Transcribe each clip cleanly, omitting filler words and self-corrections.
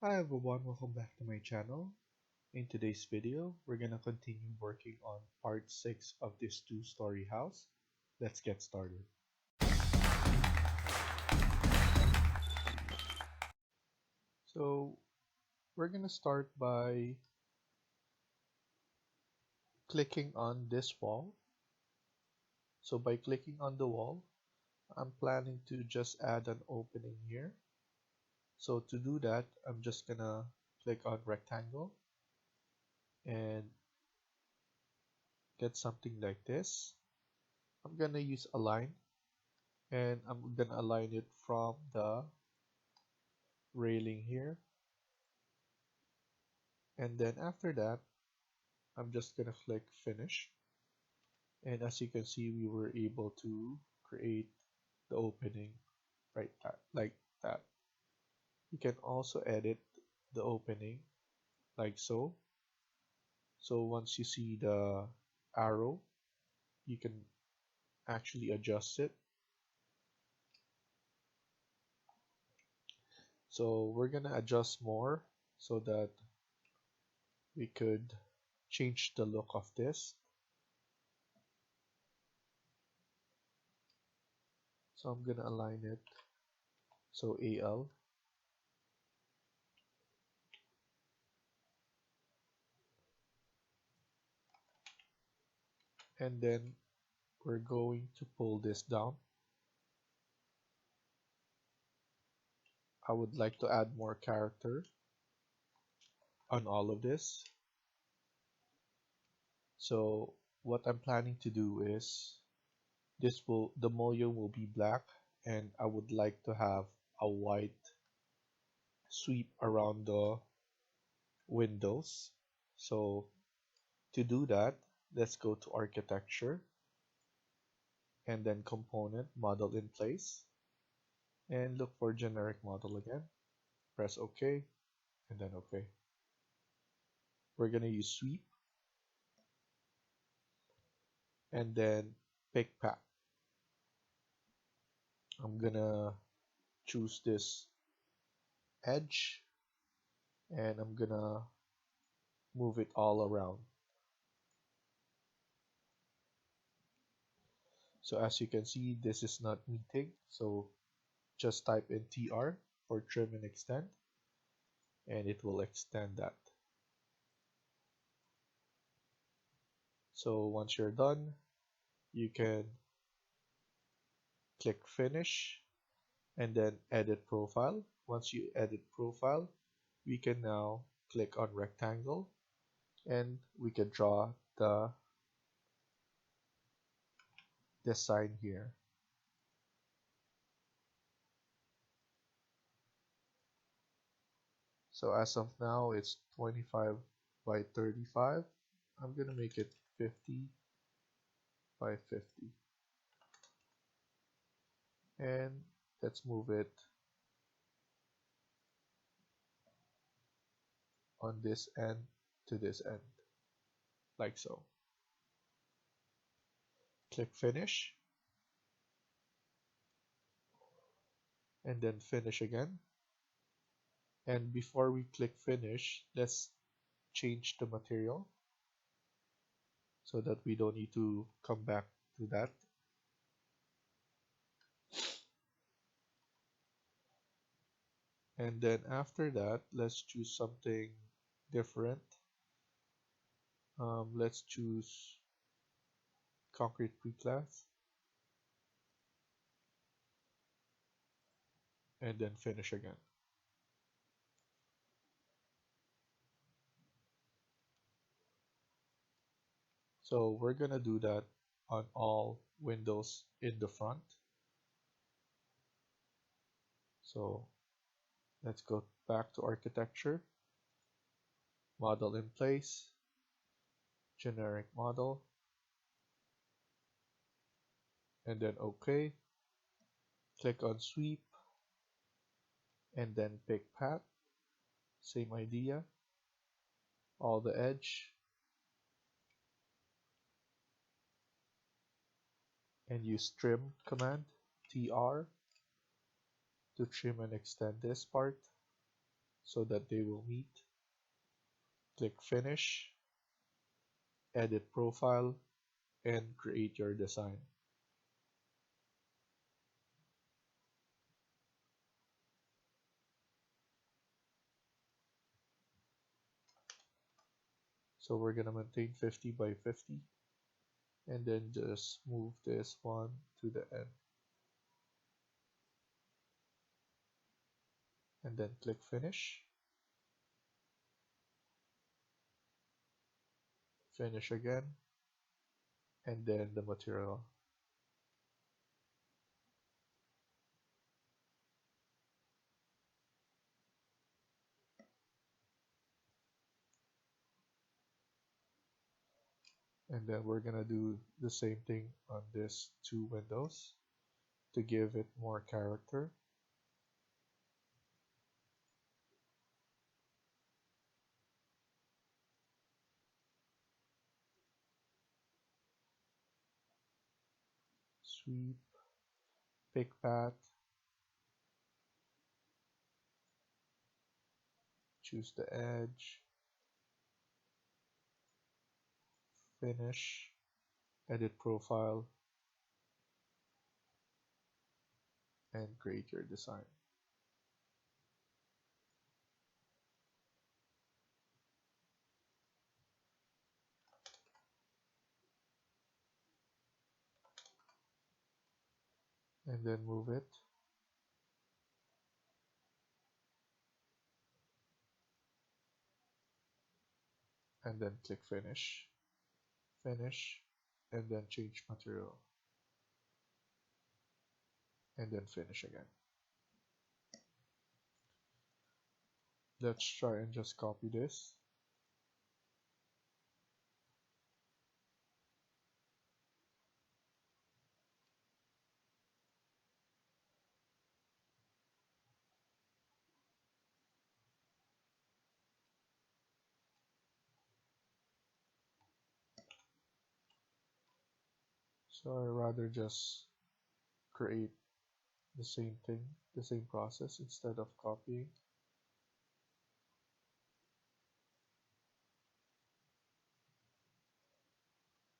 Hi everyone, welcome back to my channel. In today's video, we're gonna continue working on part 6 of this two-story house. Let's get started. So we're gonna start by clicking on this wall. So by clicking on the wall, I'm planning to just add an opening here. So to do that, I'm just gonna click on rectangle and get something like this. I'm gonna use align and I'm gonna align it from the railing here, and then after that I'm just gonna click finish, and as you can see we were able to create the opening like that. You can also edit the opening like so. So once you see the arrow, you can actually adjust it. So we're gonna adjust more so that we could change the look of this. So I'm gonna align it so AL, and then we're going to pull this down. I would like to add more character on all of this. So what I'm planning to do is the mullion will be black, and I would like to have a white sweep around the windows. So to do that, let's go to architecture and then component model in place and look for generic model again. Press OK and then OK. We're gonna use sweep and then pick path. I'm gonna choose this edge and I'm gonna move it all around. So as you can see, this is not meeting, so just type in TR for trim and extend, and it will extend that. So once you're done, you can click finish and then edit profile. Once you edit profile, we can now click on rectangle and we can draw this sign here. So as of now, it's 25 by 35. I'm gonna make it 50 by 50. And let's move it on this end to this end, like so. Click finish, and then finish again. And before we click finish, let's change the material so that we don't need to come back to that. And then after that, let's choose something different. Let's choose concrete precast and then finish again. So we're gonna do that on all windows in the front. So let's go back to architecture, model in place, generic model, and then OK. Click on sweep and then pick path. Same idea, all the edge, and use trim command, TR, to trim and extend this part. so that they will meet. Click Finish, Edit Profile, and create your design. So we're gonna maintain 50 by 50 and then just move this one to the end and then click Finish, Finish again, and then the material. And then we're gonna do the same thing on this two windows to give it more character. Sweep, pick path, choose the edge, finish, edit profile, and create your design. And then move it. And then click Finish, Finish, and then change material. And then finish again. Let's try and just copy this. So I rather just create the same thing, the same process instead of copying.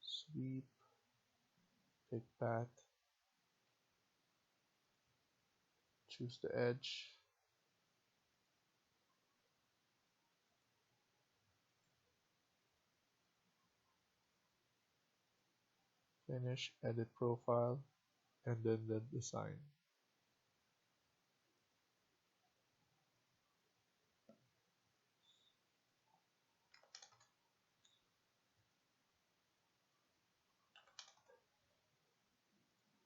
Sweep, pick path, choose the edge, finish, edit profile, and then the design.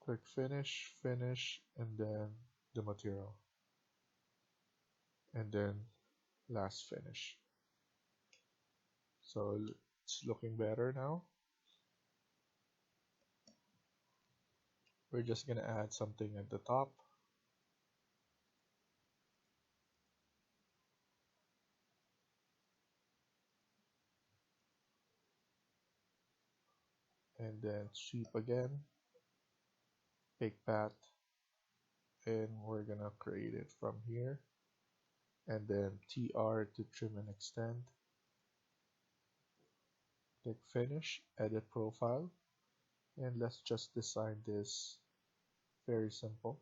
Click Finish, Finish, and then the material. And then last Finish. So it's looking better now. We're just gonna add something at the top. And then sweep again, pick path, and we're gonna create it from here. And then TR to trim and extend. Click Finish, edit profile, and let's just design this very simple.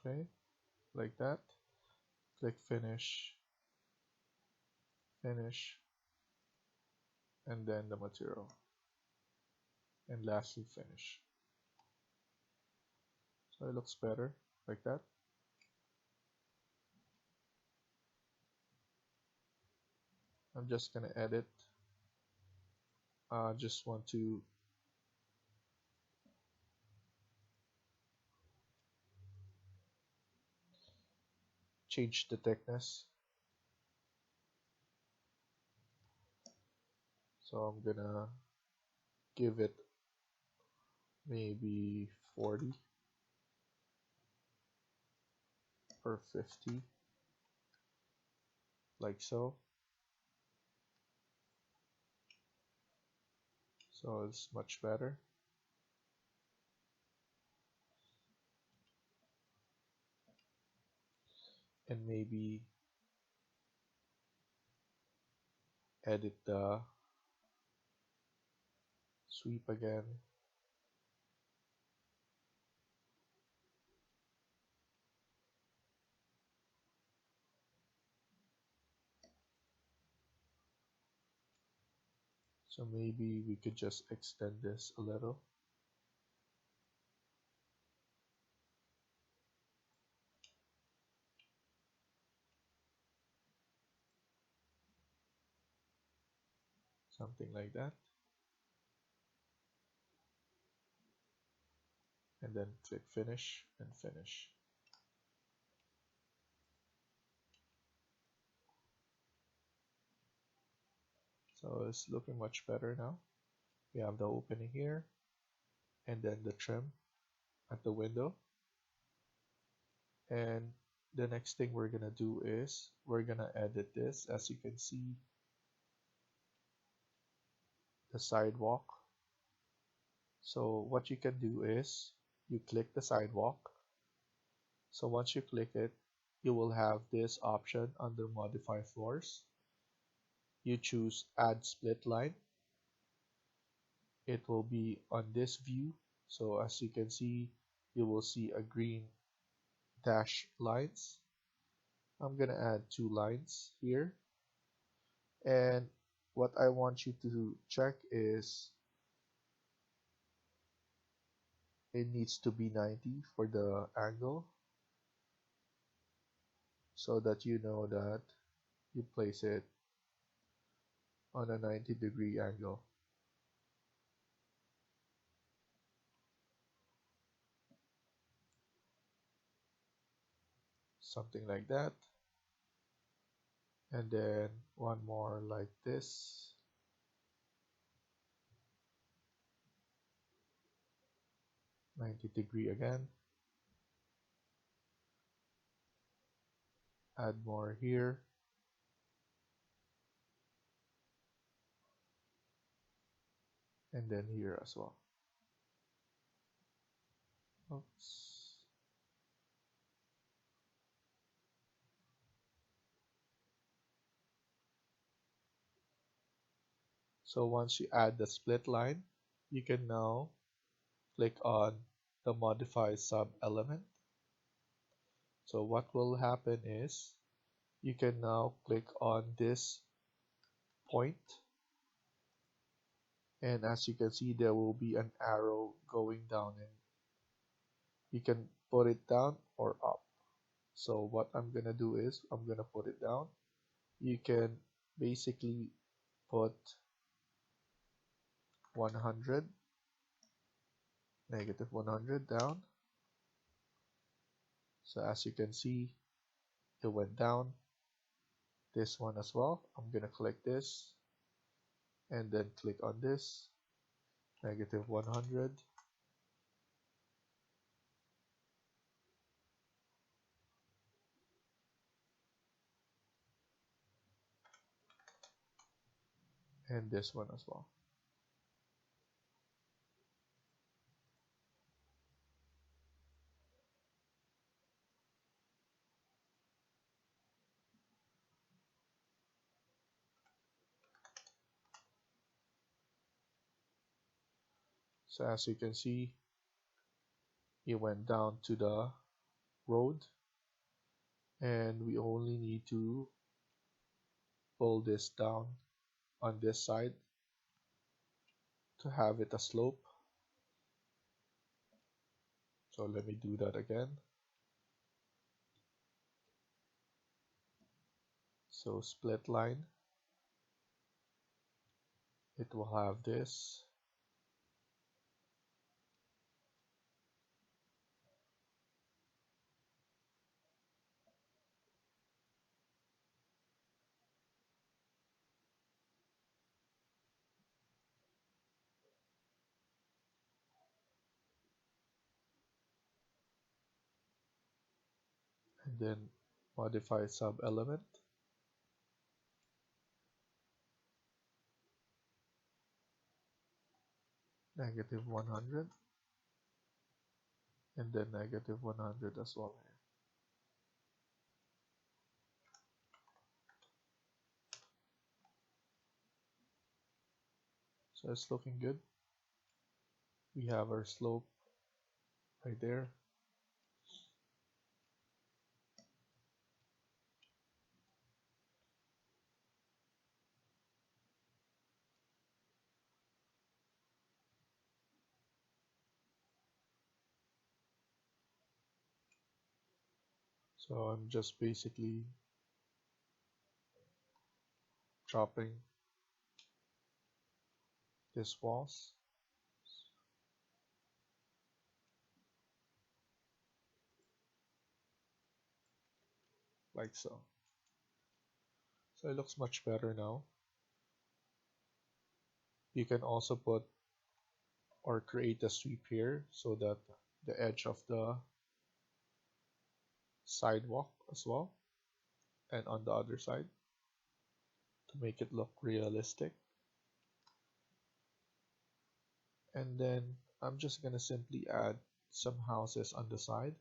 Okay, like that. Click Finish, Finish, and then the material. And lastly, Finish. So it looks better like that. I'm just gonna edit. Just want to change the thickness. So I'm gonna give it maybe 40 or 50, like so. So it's much better. And maybe edit the sweep again. So maybe we could just extend this a little. Something like that. And then click finish and finish. So it's looking much better now. We have the opening here and then the trim at the window. And the next thing we're gonna do is we're gonna edit this. As you can see, the sidewalk. So what you can do is you click the sidewalk. So once you click it, you will have this option under modify floors. You choose add split line. It will be on this view. So as you can see, you will see a green dash lines. I'm gonna add 2 lines here. And what I want you to check is it needs to be 90 for the angle, so that you know that you place it on a 90-degree angle. Something like that. And then one more like this. '90° again. Add more here. And then here as well. Oops. So once you add the split line, you can now click on the modify sub element. So what will happen is you can now click on this point, and as you can see, there will be an arrow going down, and you can put it down or up. So what I'm gonna do is I'm gonna put it down. You can basically put 100, negative 100 down. So as you can see, it went down. This one as well. I'm gonna click this and then click on this, negative 100. And this one as well. So as you can see, it went down to the road, and we only need to pull this down on this side to have it a slope. So let me do that again. So split line, it will have this. and then modify sub element, negative 100, and then negative 100 as well here. So it's looking good. We have our slope right there. So I'm just basically chopping this walls like so. So it looks much better now. You can also put or create a sweep here so that the edge of the sidewalk as well, and on the other side to make it look realistic. And then I'm just gonna simply add some houses on the side.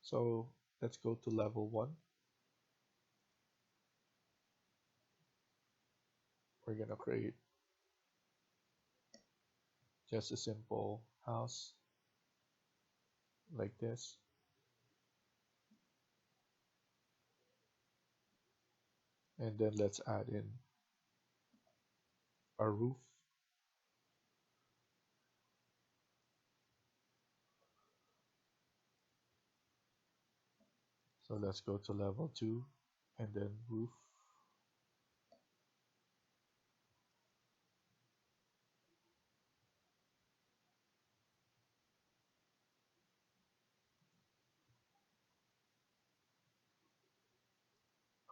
So let's go to level 1. We're gonna create just a simple house like this. And then let's add in a roof. So let's go to level 2 and then roof.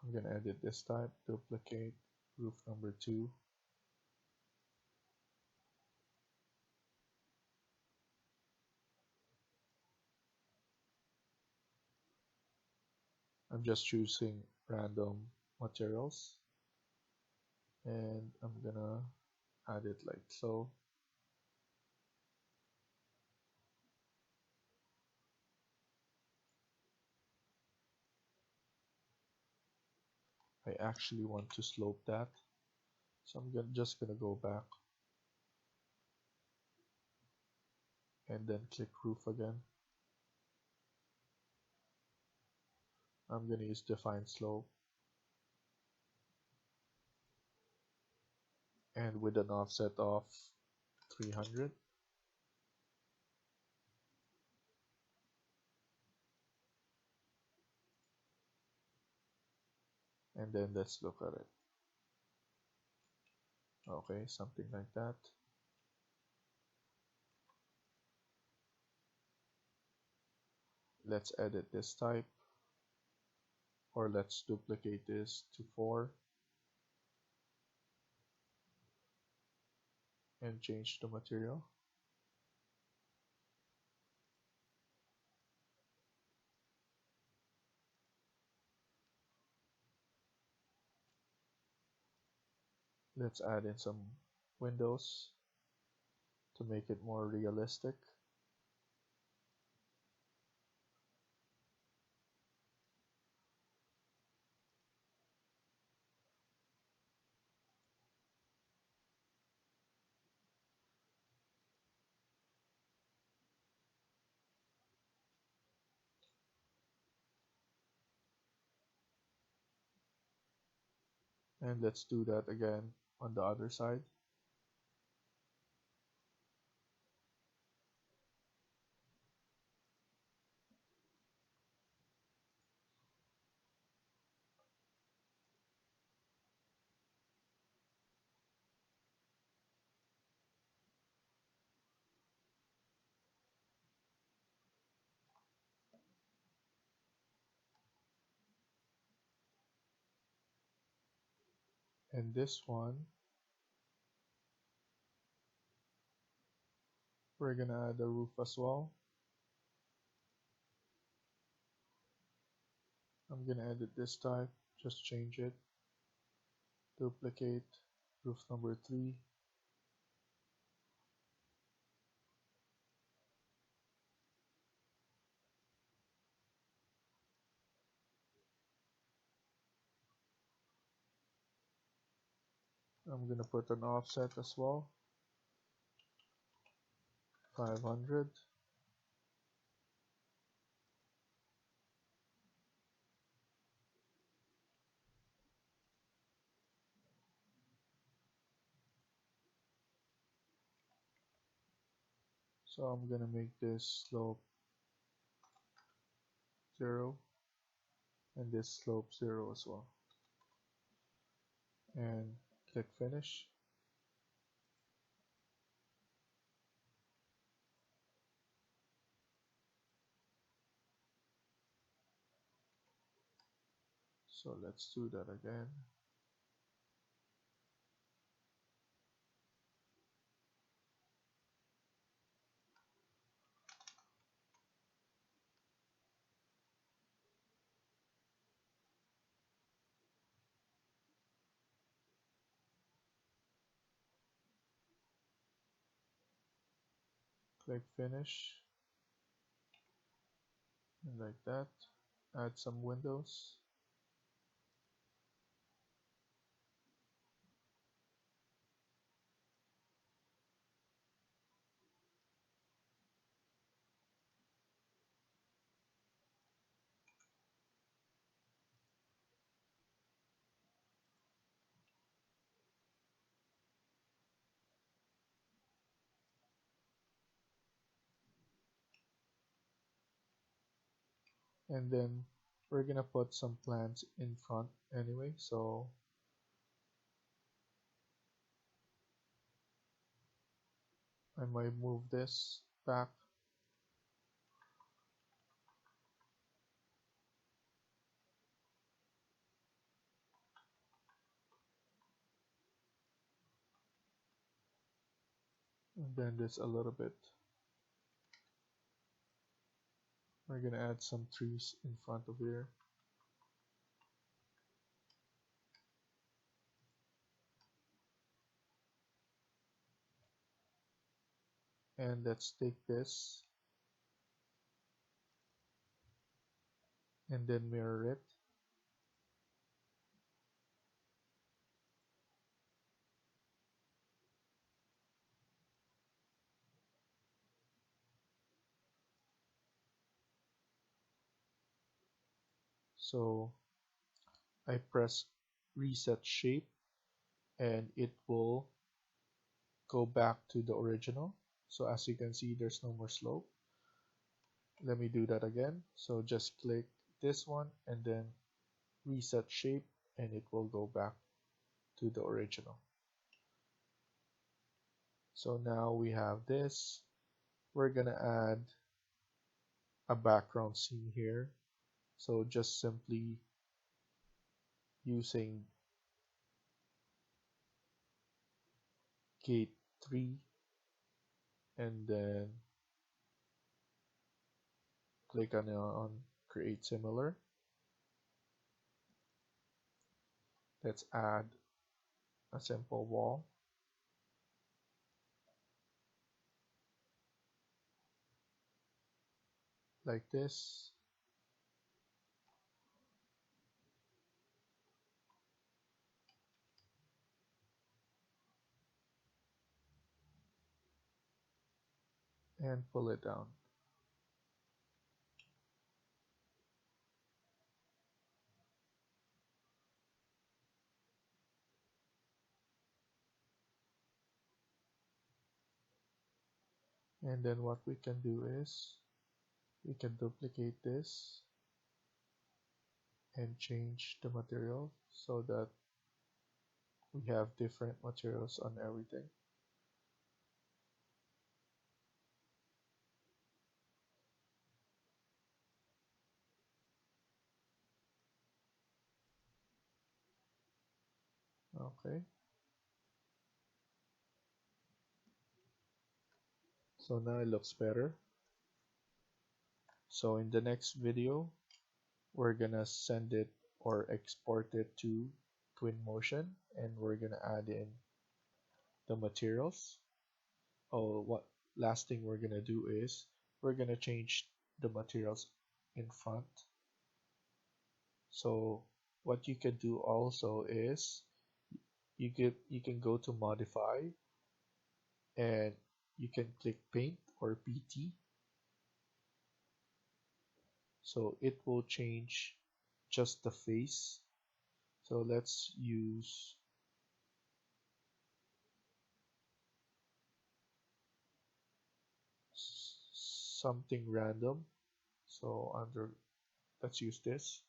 I'm gonna edit this type, duplicate roof number 2. I'm just choosing random materials and I'm gonna add it like so. I actually want to slope that, so I'm just gonna go back and then click roof again. I'm gonna use define slope and with an offset of 300. And then let's look at it. Okay, something like that. Let's edit this type, or let's duplicate this to 4 and change the material. Let's add in some windows to make it more realistic. And let's do that again on the other side. And this one, we're gonna add a roof as well. I'm gonna edit this type, just change it, duplicate, roof number 3, I'm gonna put an offset as well, 500. So I'm gonna make this slope 0 and this slope 0 as well. And click finish. So let's do that again. Click finish, and like that. Add some windows. And then we're gonna put some plants in front anyway, so I might move this back. And bend this a little bit. We're gonna add some trees in front of here. And let's take this and then mirror it. So I press reset shape and it will go back to the original. So as you can see, there's no more slope. Let me do that again. So just click this one and then reset shape and it will go back to the original. So now we have this. We're gonna add a background scene here. So just simply using gate 3 and then click on create similar. Let's add a simple wall like this. And pull it down. And then what we can do is we can duplicate this and change the material so that we have different materials on everything. Okay. So now it looks better. So in the next video, we're gonna send it or export it to Twinmotion, and we're gonna add in the materials. Oh, what last thing we're gonna do is we're gonna change the materials in front. So what you can do also is you can go to modify, and you can click paint or PT, so it will change just the face. So let's use something random. So let's use this,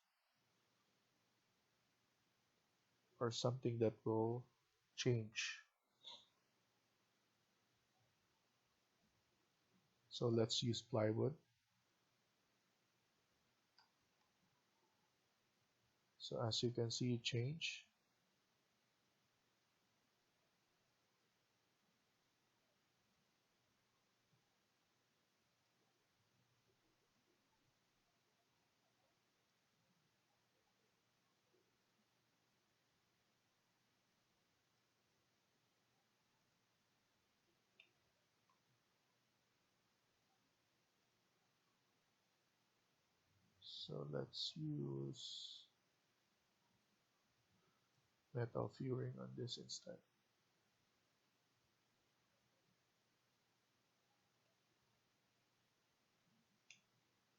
or something that will change. So let's use plywood. So as you can see, it change. So let's use metal furring on this instead.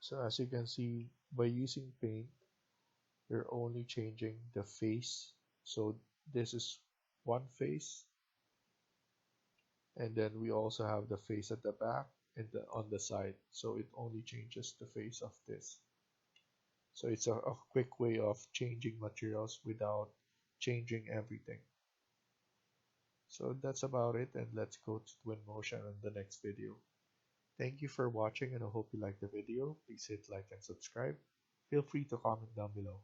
So as you can see, by using paint, you're only changing the face. So this is one face, and then we also have the face at the back and on the side. So it only changes the face of this. So it's a quick way of changing materials without changing everything. So that's about it, and let's go to Twinmotion in the next video. Thank you for watching, and I hope you liked the video. Please hit like and subscribe. Feel free to comment down below.